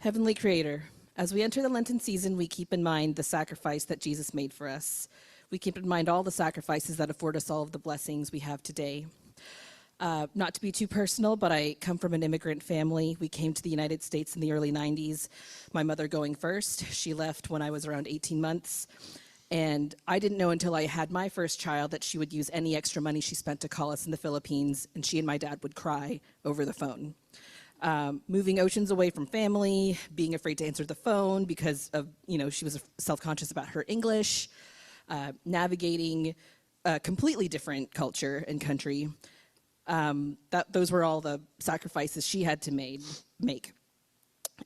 Heavenly Creator, as we enter the Lenten season, we keep in mind the sacrifice that Jesus made for us. We keep in mind all the sacrifices that afford us all of the blessings we have today. Not to be too personal, but I come from an immigrant family. We came to the United States in the early 90s, my mother going first. She left when I was around 18 months. And I didn't know until I had my first child that she would use any extra money she spent to call us in the Philippines, and she and my dad would cry over the phone. Moving oceans away from family, being afraid to answer the phone because of, she was self-conscious about her English, navigating a completely different culture and country. Those were all the sacrifices she had to make.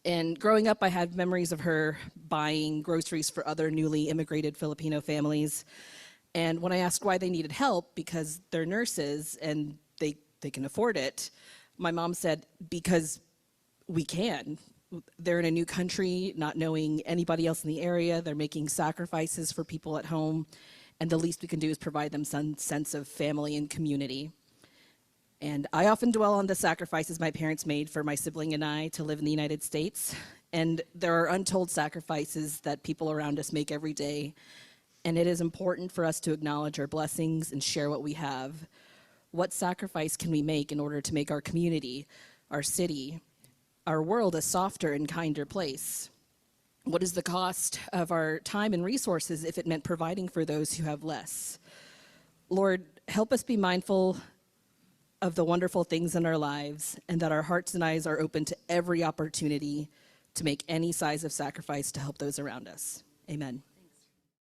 And growing up, I had memories of her buying groceries for other newly immigrated Filipino families. And when I asked why they needed help, because they're nurses and they can afford it, my mom said, because we can. They're in a new country, not knowing anybody else in the area. They're making sacrifices for people at home. And the least we can do is provide them some sense of family and community. And I often dwell on the sacrifices my parents made for my sibling and I to live in the United States. And there are untold sacrifices that people around us make every day. And it is important for us to acknowledge our blessings and share what we have. What sacrifice can we make in order to make our community, our city, our world a softer and kinder place? What is the cost of our time and resources if it meant providing for those who have less? Lord, help us be mindful of the wonderful things in our lives, and that our hearts and eyes are open to every opportunity to make any size of sacrifice to help those around us. Amen.